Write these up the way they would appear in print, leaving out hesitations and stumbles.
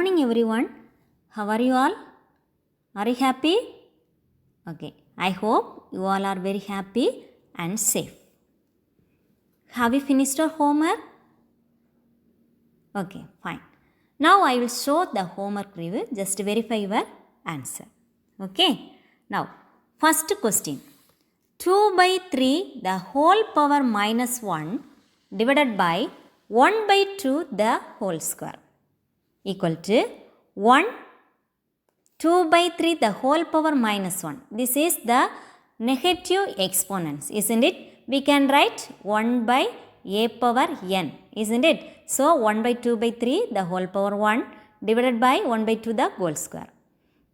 morning everyone. How are you all? Are you happy? Okay, I hope you all are very happy and safe. Have you finished your homework? Okay, fine. Now I will show the homework review. Just verify your answer. Okay. Now, first question. 2 by 3 the whole power minus 1 divided by 1 by 2 the whole square equal to 1 2 by 3 the whole power minus 1. This is the negative exponents, isn't it? We can write 1 by a power n, isn't it? So 1 by 2 by 3 the whole power 1 divided by 1 by 2 the whole square.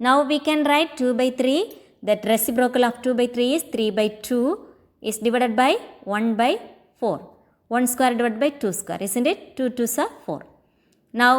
Now we can write 2 by 3, that reciprocal of 2 by 3 is 3 by 2 is divided by 1 by 4. 1 square divided by 2 square, isn't it? 2 2s are 4. Now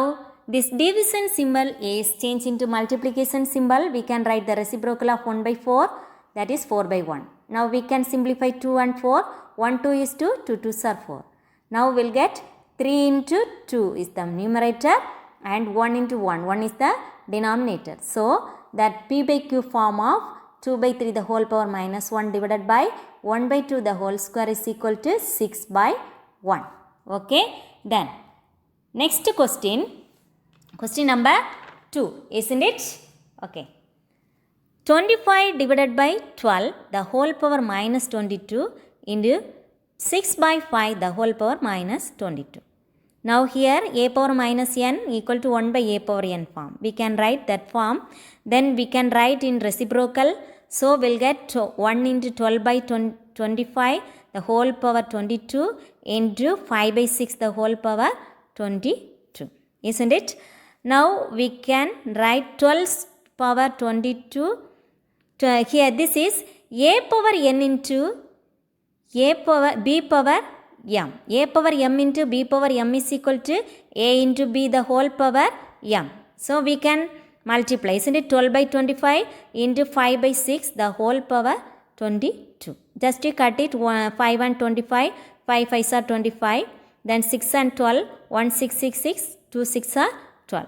this division symbol is changed into multiplication symbol. We can write the reciprocal of 1 by 4, that is 4 by 1. Now we can simplify 2 and 4. 1 2 is 2, 2 2s are 4. Now we'll get 3 into 2 is the numerator and 1 into 1. 1 is the denominator. So that p by q form of 2 by 3 the whole power minus 1 divided by 1 by 2 the whole square is equal to 6 by 1. Okay. Then next question. Question number 2, isn't it? Okay. 25 divided by 12 the whole power minus 22 into 6 by 5 the whole power minus 22. Now here a power minus n equal to 1 by a power n form. We can write that form. Then we can write in reciprocal. So we'll get 1 into 12 by 25 the whole power 22 into 5 by 6 the whole power 22. Isn't it? Now we can write 12 power 22. Here this is a power n into a power b power m. A power m into b power m is equal to a into b the whole power m. So we can multiply, isn't it? 12 by 25 into 5 by 6 the whole power 22. Just to cut it, 5 and 25, 5 5s are 25, then 6 and 12, 1 6 6 6, 2 6 are 12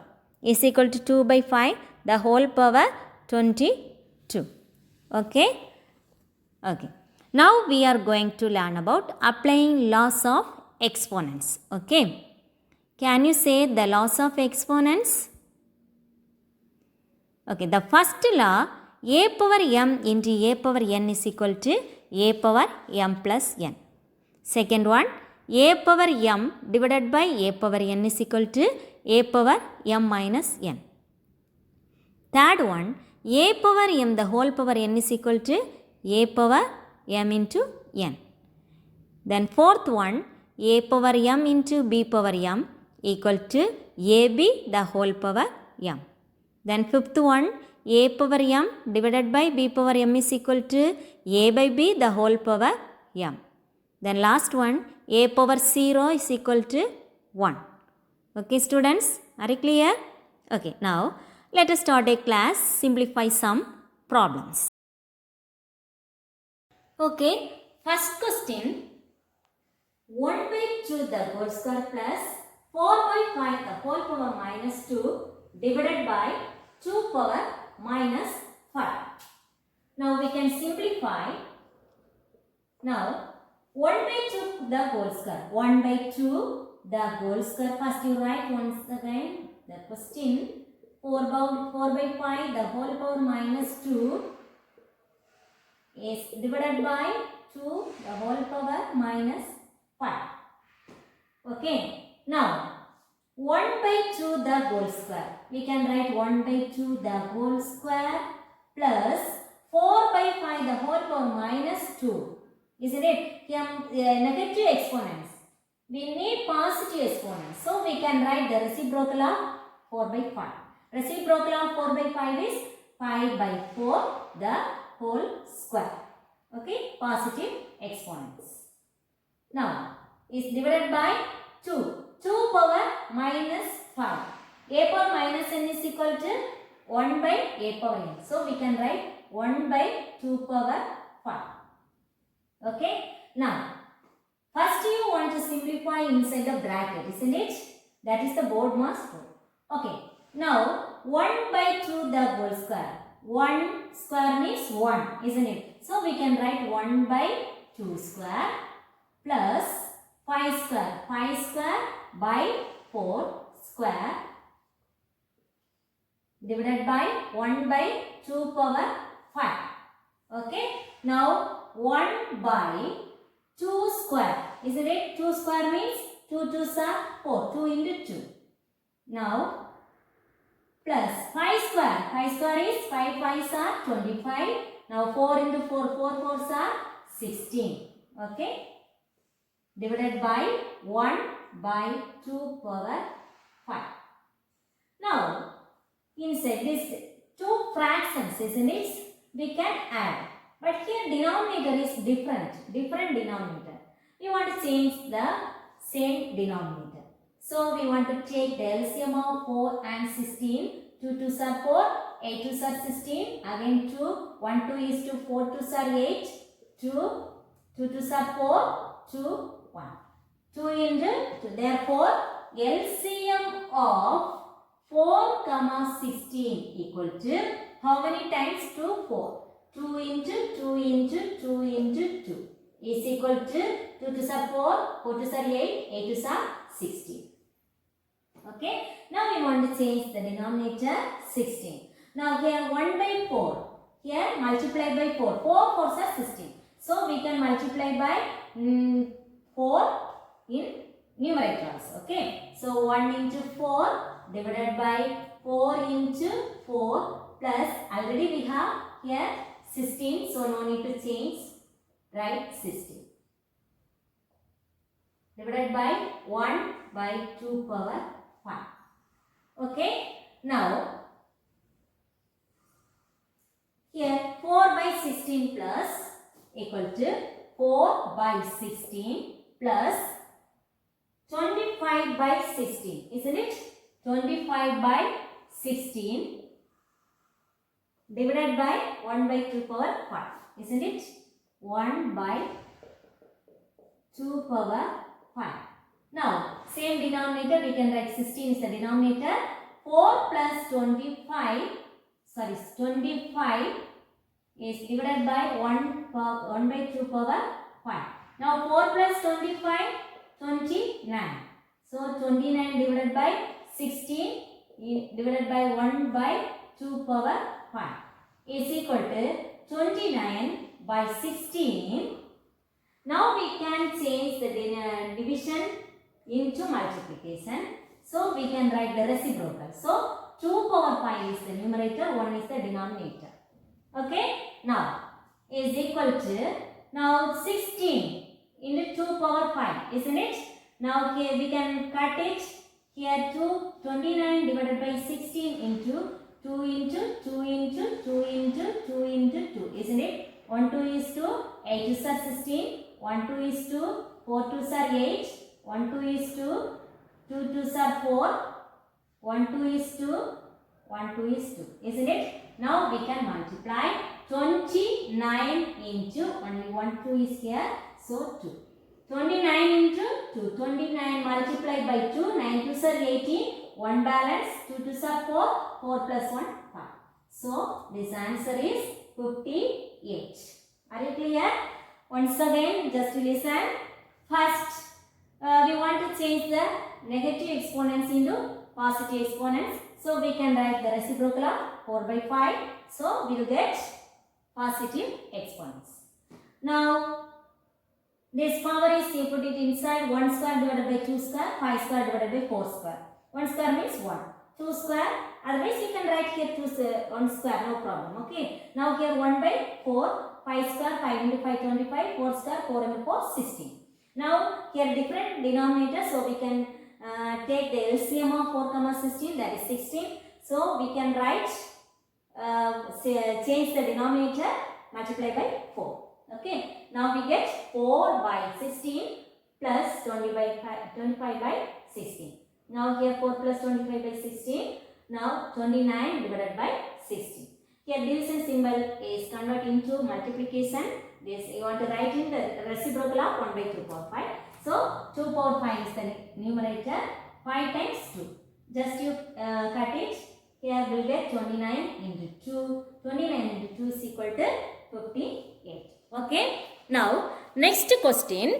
is equal to 2 by 5 the whole power 22. Okay. Okay. Now we are going to learn about applying laws of exponents. Okay. Can you say the laws of exponents? Okay. The first law, a power m into a power n is equal to a power m plus n. Second one, a power m divided by a power n is equal to a power m minus n. Third one, a power m the whole power n is equal to a power m into n. Then fourth one, a power m into b power m equal to ab the whole power m. Then fifth one, a power m divided by b power m is equal to a by b the whole power m. Then last one, a power 0 is equal to 1. Okay students, are you clear? Okay, now let us start a class, simplify some problems. Okay, first question, 1 by 2 the whole square plus 4 by 5 the whole power minus 2 divided by 2 power minus 5. Now we can simplify. Now 1 by 2 the whole square, 1 by 2 the whole square. First you write once again the question, 4 by 5 the whole power minus 2 is divided by 2 the whole power minus 5. Okay. Now 1 by 2 the whole square. We can write 1 by 2 the whole square plus 4 by 5 the whole power minus 2. Isn't it? Here negative exponents. We need positive exponents. So we can write the reciprocal of 4 by 5. Reciprocal of 4 by 5 is 5 by 4 the whole square. Okay, positive exponents. Now is divided by 2. 2 power minus 5. A power minus n is equal to 1 by a power n. So we can write 1 by 2 power 5. Okay. Now first you want to simplify inside the bracket, isn't it? That is the board mass rule. Okay. Now 1 by 2 the whole square. 1 square means 1, isn't it? So we can write 1 by 2 square plus 5 square. 5 square by 4 square divided by 1 by 2 power 5. Okay. Now 1 by 2 square. Isn't it? 2 square means 2 2s are 4. 2 into 2. Now plus 5 square. 5 square is 5 5s are 25. Now 4 into 4. 4 4s are 16. Okay. Divided by 1 by 2 power 5. Now inside this two fractions, isn't it? We can add. But here denominator is different denominator. We want to change the same denominator. So we want to take the LCM of 4 and 16. 2 2s are 4, 8 2s are 16. Again 2, 1 2 is 2, 4 2s are 8, 2, 2 2s are 4, 2, 1. 2 into 2. Therefore, LCM of 4, 16 equal to how many times 2? 4. 2 into 2 into 2 into 2 is equal to 2 2s are 4, 4 2s are 8, 8 2s are 16. Okay. Now we want to change the denominator 16. Now here 1 by 4. Here multiply by 4. 4 4s are 16. So we can multiply by 4 in numerators. Okay. So 1 into 4 divided by 4 into 4 plus already we have here 16. So no need to change. Write 16. Divided by 1 by 2 power 5. Okay. Now here 4 by 16 plus equal to 4 by 16 plus 25 by 16. Isn't it? 25 by 16 divided by 1 by 2 power 5. Isn't it? 1 by 2 power 5. Now, same denominator, we can write 16 is the denominator. 4 plus 25 is divided by 1 by 2 power 5. Now, 4 plus 25, 29. So, 29 divided by 16 divided by 1 by 2 power 5 is equal to 29 by 16. Now we can change the division into multiplication. So we can write the reciprocal. So 2 power 5 is the numerator, 1 is the denominator. Okay. Now is equal to, now 16 into 2 power 5, isn't it? Now here we can cut it. Here 29 divided by 16 into 2 into 2 into 2 into 2 into 2, isn't it? 1 2 is 2, 8 2s are 16, 1 2 is 2, 4 2s are 8, 1 2 is 2, 2 2s are 4, 1 2 is 2, 1 2 is 2, isn't it? Now we can multiply 29 into, only 1 2 is here, so 2. 29 into 2, 29 multiplied by 2, 9 2s are 18, 1 balance, 2 2s are 4, 4 plus 1, 5. So this answer is 58. Are you clear? Once again, just listen. First, we want to change the negative exponents into positive exponents. So we can write the reciprocal of 4 by 5. So we will get positive exponents. Now, this power is, you put it inside, 1 square divided by 2 square, 5 square divided by 4 square. 1 square means 1. 2 square, otherwise you can write here 1 square, no problem. Okay. Now here 1 by 4, 5 square, 5 into 5, 25, 4 square, 4 into 4, 16. Now here different denominator, so we can take the LCM of 4, 16, that is 16. So we can write, change the denominator, multiply by 4. Okay. Now we get 4 by 16 plus 25 by 16. Now here 4 plus 25 by 16. Now 29 divided by 16. Here division symbol is converted into multiplication. This you want to write in the reciprocal of 1 by 2 power 5. So 2 power 5 is the numerator. 5 times 2. Just you cut it. Here we get 29 into 2. 29 into 2 is equal to 58. Okay. Now, next question.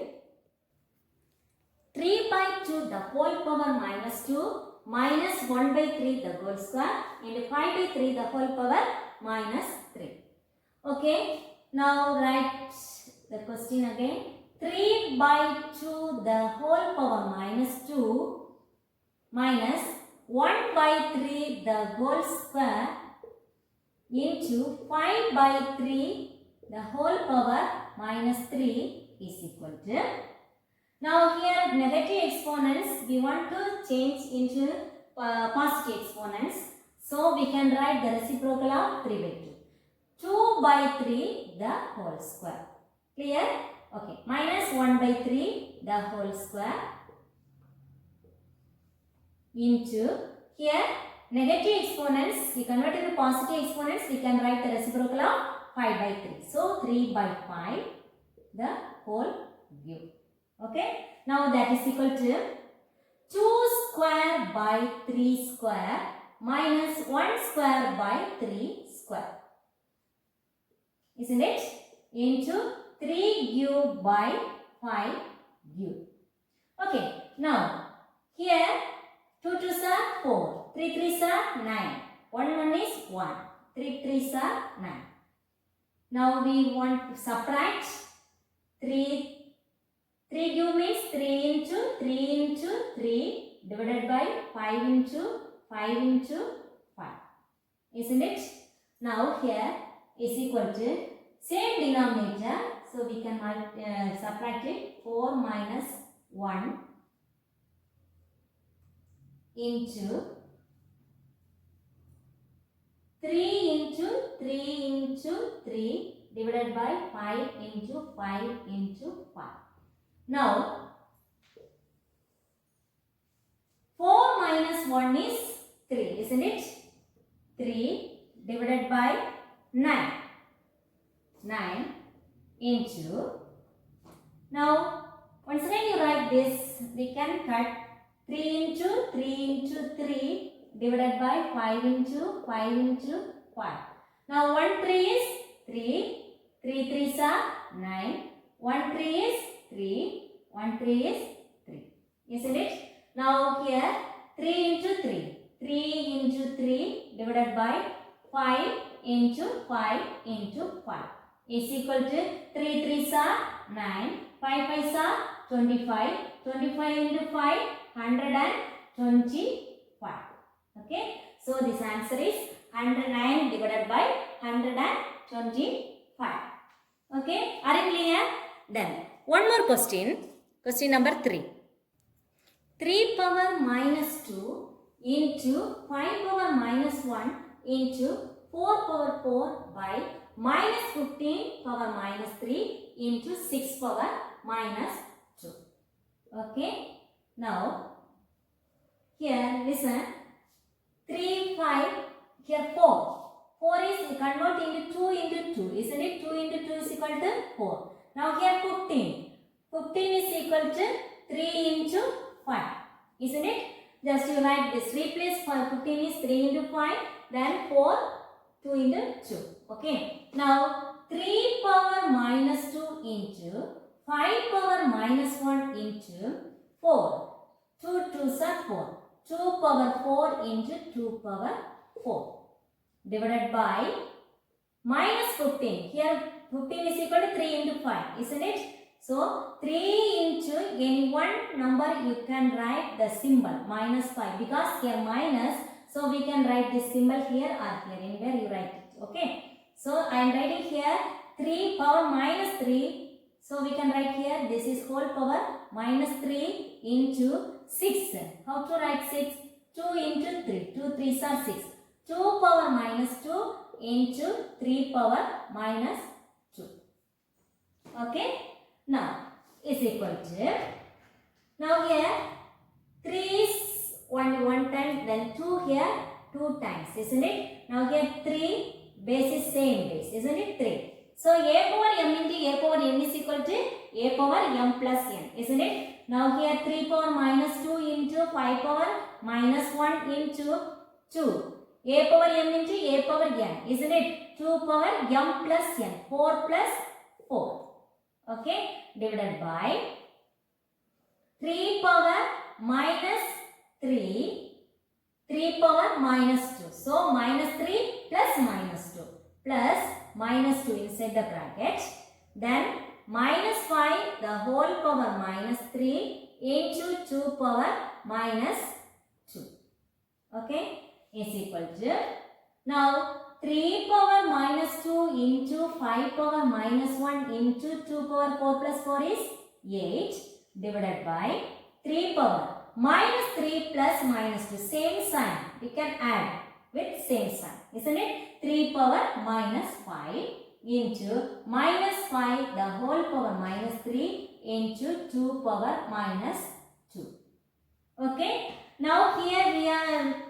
3 by 2 the whole power minus 2 minus 1 by 3 the whole square and 5 by 3 the whole power minus 3. Okay. Now, write the question again. 3 by 2 the whole power minus 2 minus 1 by 3 the whole square into 5 by 3 the whole power minus 3 is equal to. Now here negative exponents we want to change into positive exponents. So we can write the reciprocal of 3 by 2. 2 by 3 the whole square. Clear? Okay. Minus 1 by 3 the whole square into here negative exponents we convert into positive exponents, we can write the reciprocal of 5 by 3. So 3 by 5 the whole cube. Okay. Now that is equal to 2 square by 3 square minus 1 square by 3 square. Isn't it? Into 3 cube by 5 cube. Okay. Now here 2 2s are 4, 3 3s are 9, 1 is 1, 3 3s are 9. Now we want to subtract 3 cube means 3 into 3 divided by 5 into 5. Isn't it? Now here is equal to same denominator, so we can subtract it 4 minus 1 into 3 into 3 divided by 5 into 5. Now 4 minus 1 is 3, isn't it? 3 divided by 9. 9 into, now once again you write this, we can cut 3 into 3 divided by 5 into 5. Now 1 3 is 3, 3 3s are 9, 1 3 is 3, 1 3 is 3. Isn't it? Now here 3 into 3 divided by 5 into 5 is equal to 3 3s are 9, 5 5s are 25, 25 into 5 125. Okay. So this answer is 109 divided by 125. Okay. Are you clear? Then one more question. Question number 3. 3 power minus 2 into 5 power minus 1 into 4 power 4 by minus 15 power minus 3 into 6 power minus 2. Okay. Now here listen. 3 5 here 4. 4 is convert into 2 into 2. Isn't it? 2 into 2 is equal to 4. Now here 15. 15 is equal to 3 into 5. Isn't it? Just you write this. Replace for 15 is 3 into 5. Then 4 2 into 2. Okay. Now 3 power minus 2 into 5 power minus 1 into 4. 2 2s are 4. 2 power 4 into 2 power 4 divided by minus 15. Here 15 is equal to 3 into 5. Isn't it? So 3 into any one number you can write the symbol minus 5 because here minus. So we can write this symbol here or here, anywhere you write it. Okay. So I am writing here 3 power minus 3. So we can write here this is whole power minus 3 into 6. How to write 6? 2 into 3. 2 3s are 6. 2 power minus 2 into 3 power minus 2. Okay. Now is equal to. Now here 3 is only one time, then 2 here 2 times, isn't it? Now here 3 base is same base, isn't it? 3. So a power m into a power n is equal to a power m plus n, isn't it? Now here 3 power minus 2 into 5 power minus 1 into 2 A power m into A power n, isn't it? 2 power m plus n, 4 plus 4, okay, divided by 3 power minus 3 power minus 2. So, minus 3 plus minus 2 plus minus 2 inside the bracket. Then, minus 5 the whole power minus 3 into 2 power minus 2. Okay, is equal to, now 3 power minus 2 into 5 power minus 1 into 2 power 4 plus 4 is 8 divided by 3 power minus 3 plus minus 2, same sign, we can add with same sign, isn't it? 3 power minus 5 into minus 5 the whole power minus 3 into 2 power minus 2. Okay, now here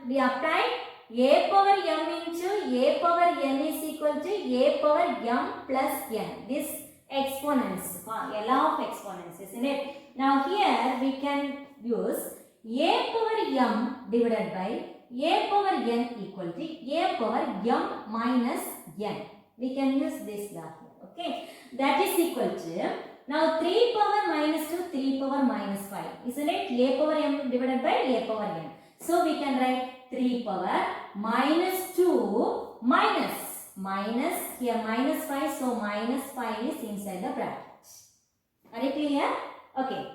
we apply a power m into a power n is equal to a power m plus n. This exponents, a law of exponents, isn't it? Now here we can use a power m divided by a power n equal to a power m minus n. We can use this law here, okay? That is equal to, now 3 power minus 2, 3 power minus 5, isn't it? A power m divided by a power n. So we can write 3 power minus 2 minus here minus 5, so minus 5 is inside the bracket. Are you clear? Okay.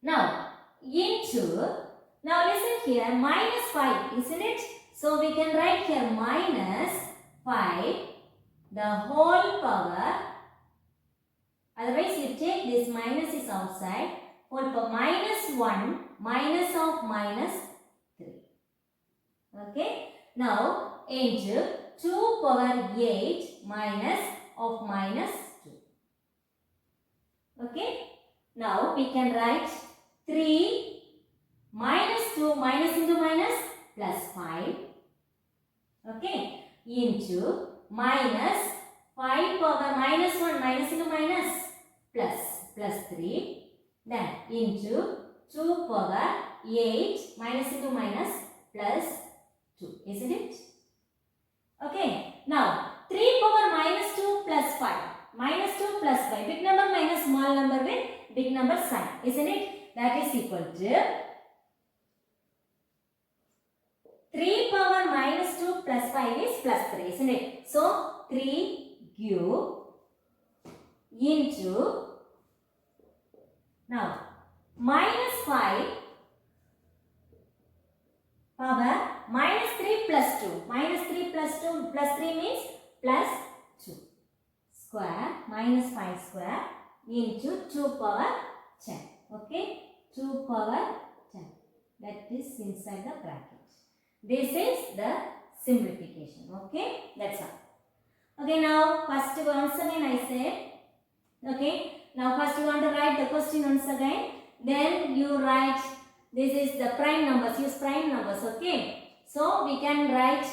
Now into, now listen here, minus 5, isn't it? So we can write here minus 5 the whole power, otherwise you take this minus is outside, whole power minus 1 minus of minus 3. Okay, now into 2 power 8 minus of minus 2. Okay, now we can write 3 minus 2 minus into minus plus 5, okay, into minus 5 power minus 1 minus into minus plus 3, then into 2 power 8 minus into minus plus 2, isn't it? Okay, now 3 power minus 2 plus 5, minus 2 plus 5, big number minus small number with big number sign, isn't it? That is equal to 3 power minus 2 plus 5 is plus 3, isn't it? So 3 cube into, now minus 5 power minus 3 plus 2, minus 3 plus 2 plus 3 means plus 2 square minus 5 square into 2 power 10, okay, 2 power 10, that is inside the bracket. This is the simplification, okay, that's all. Okay, now first once again I said, okay, now first you want to write the question once again, then you write, this is the prime numbers, use prime numbers, okay. So we can write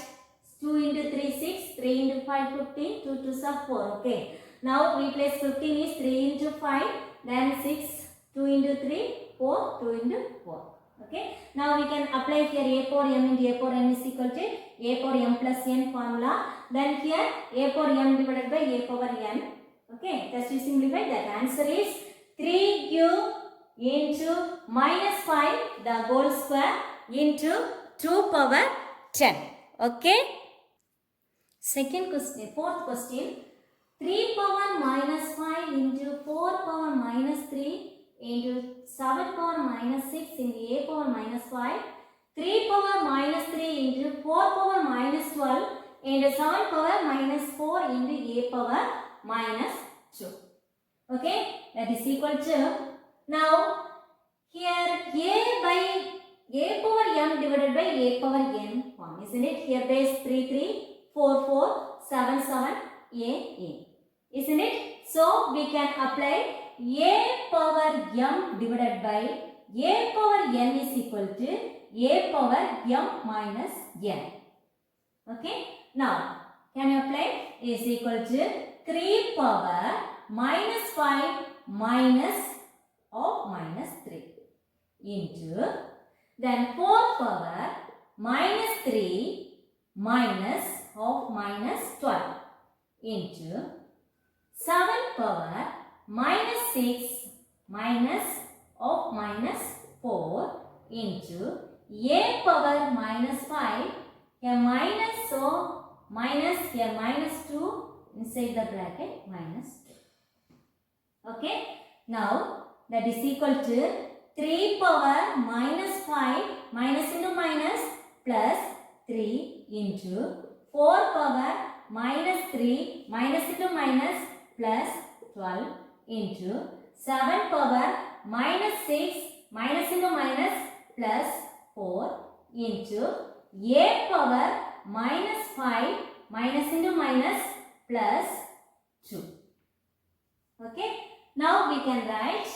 2 into 3 6, 3 into 5 15, 2 2s are 4, okay. Now we place 15 is 3 into 5, then 6, 2 into 3, 4, 2 into 4. Okay. Now we can apply here a power m into a power n is equal to a power m plus n formula. Then here a power m divided by a power n. Okay. Just to simplify, that answer is 3 cube into minus 5 the whole square into 2 power 10. Okay. Second question, fourth question. 3 power minus 5 into 4 power minus 3 into 7 power minus 6 into a power minus 5, 3 power minus 3 into 4 power minus 12 into 7 power minus 4 into a power minus 2. Okay, that is equal to, now here a by a power m divided by a power n form, isn't it? Here base 3 3, 4 4, 7 7, a, isn't it? So we can apply a power m divided by a power n is equal to a power m minus n. Okay. Now, can you apply? Is equal to 3 power minus 5 minus of minus 3 into, then 4 power minus 3 minus of minus 12 into 7 power minus 6 minus of minus 4 into a power minus 5, a minus, so minus, a minus 2 inside the bracket minus 2. Okay, now that is equal to 3 power minus 5 minus into minus plus 3 into 4 power minus 3 minus into minus plus 12 into 7 power minus 6 minus into minus plus 4 into a power minus 5 minus into minus plus 2. Okay, now we can write,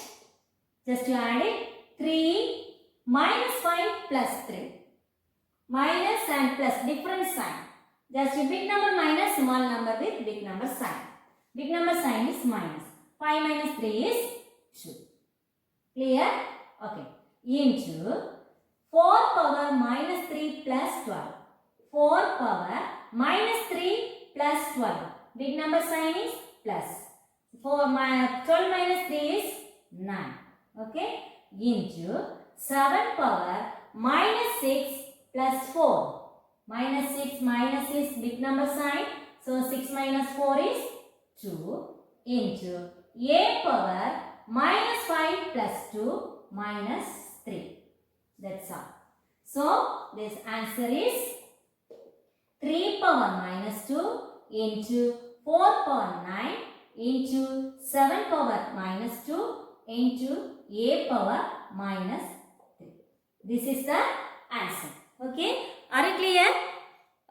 just to add it, 3 minus 5 plus 3. Minus and plus, different sign. Just a big number minus small number with big number sign. Big number sign is minus. 5 minus 3 is 2. Clear? Okay. Into 4 power minus 3 plus 12. 4 power minus 3 plus 12. Big number sign is plus. 12 minus 3 is 9. Okay. Into 7 power minus 6 plus 4. Minus 6 is big number sign. So 6 minus 4 is 2 into a power minus 5 plus 2 minus 3. That's all. So this answer is 3 power minus 2 into 4 power 9 into 7 power minus 2 into a power minus 3. This is the answer. Okay, are you clear?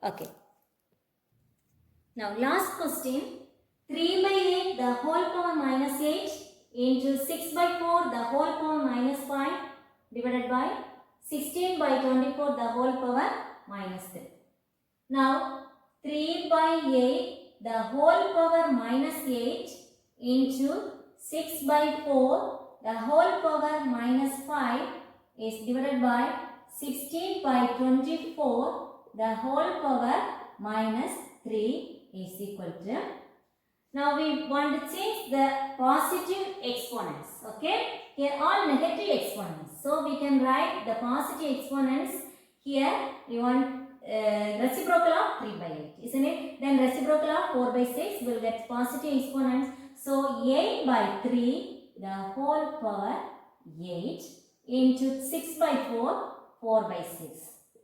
Okay. Now last question, 3 by 8 the whole power minus 8 into 6 by 4 the whole power minus 5 divided by 16 by 24 the whole power minus 3. Now 3 by 8 the whole power minus 8 into 6 by 4 the whole power minus 5 is divided by 16 by 24 the whole power minus 3 is equal to. Now we want to change the positive exponents. Okay, here all negative exponents. So we can write the positive exponents here. We want reciprocal of 3 by 8, isn't it? Then reciprocal of 4 by 6 will get positive exponents. So 8 by 3 the whole power 8 into 6 by 4 4 by 6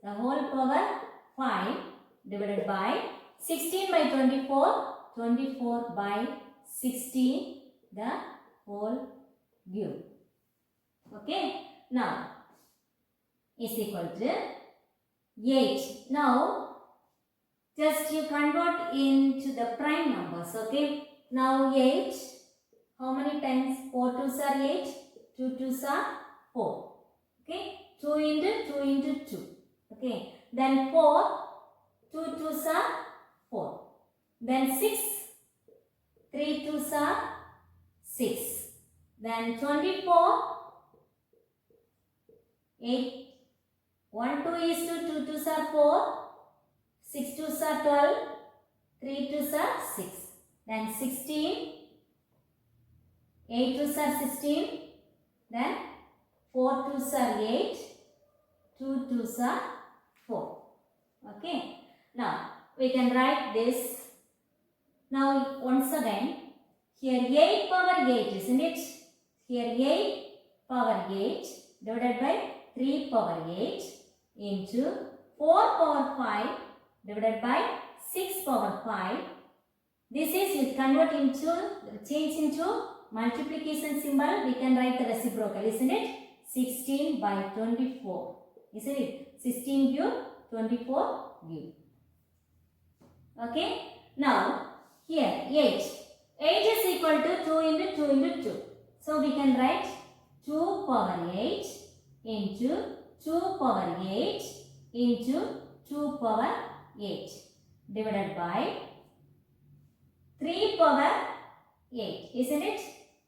the whole power 5 divided by 16 by 24 24 by 16 the whole cube. Okay, now is equal to 8. Now just you convert into the prime numbers. Okay, now 8, how many times? 4 2s are 8, 2 2s are 4. Okay, 2 into 2 into 2. Okay, then 4, 2 2s are 4. Then 6, 3 2s are 6. Then 24, 8, 1 2 is 2, 2 2s are 4, 6 2s are 12, 3 2s are 6. Then 16, 8 2s are 16. Then 4 2s are 8, 2 2s are 4. Okay, now we can write this. Now once again, here 8 power 8, isn't it? Here 8 power 8 divided by 3 power 8 into 4 power 5 divided by 6 power 5. This is you convert into, change into multiplication symbol. We can write the reciprocal, isn't it? 16 by 24, isn't it? 16 cube, 24 cube. Okay, now here 8. 8 is equal to 2 into 2 into 2. So we can write 2 power 8 into 2 power 8 into 2 power 8 divided by 3 power 8, isn't it?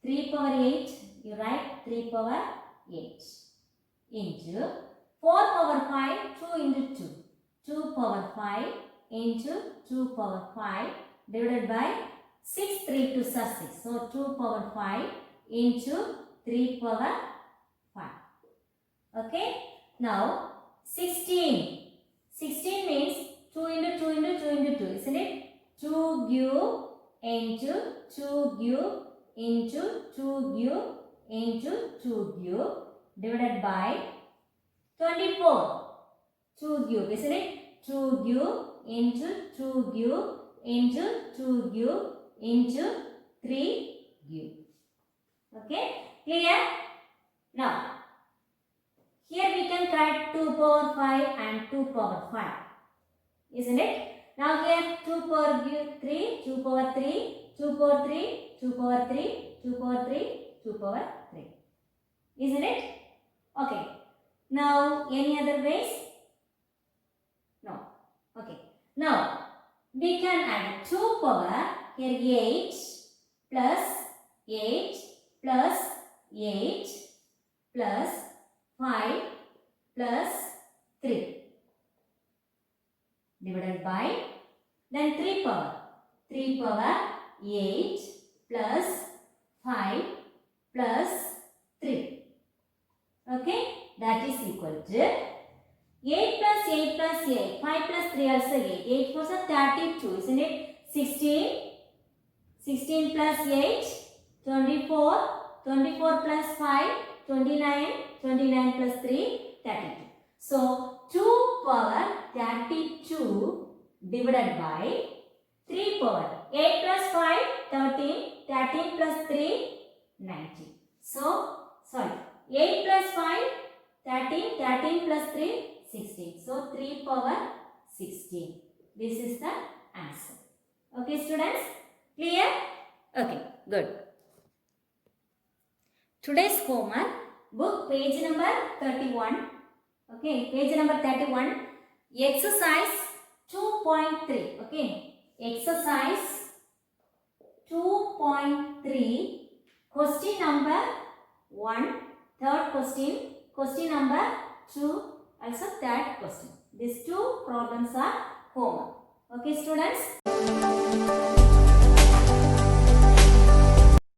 3 power 8, you write 3 power 8 into 4 power 5, 2 into 2. 2 power 5 into 2 power 5 divided by 6, 3 to 6. So 2 power 5 into 3 power 5. Okay. Now 16. 16 means 2 into 2 into 2 into 2, isn't it? 2 cube into 2 cube into 2 cube into 2 cube divided by 24. 2 cube, isn't it? 2 cube into 2 cube into 2 cube into 3 cube. Okay, clear? Now, here we can write 2 power 5 and 2 power 5, isn't it? Now here 2 power 3, 2 power 3, 2 power 3, 2 power 3, 2 power 3, 2 power 3. Isn't it? Okay. Now any other ways? No. Okay. Now we can add 2 power here 8 plus 8 plus 8 plus 5 plus 3 divided by then 3 power 8 plus 5 plus 3. Okay, that is equal to 8 plus 8 plus 8, 5 plus 3 also 8. 8 was a 32, isn't it? 16, 16 plus 8, 24, 24 plus 5, 29, 29 plus 3, 32. So 2 power 32 divided by 3 power 8 plus 5, 13, 13 plus 3, 19. So, sorry, 8 plus 5, 13, 13 plus 3, 16. So, 3 power 16. This is the answer. Okay, students? Clear? Okay, good. Today's homework, book page number 31. Okay, page number 31. Exercise 2.3. Okay, exercise 2.3. Question number 1. Third question. Question number 2. Also third question. These two problems are homework. Okay, students.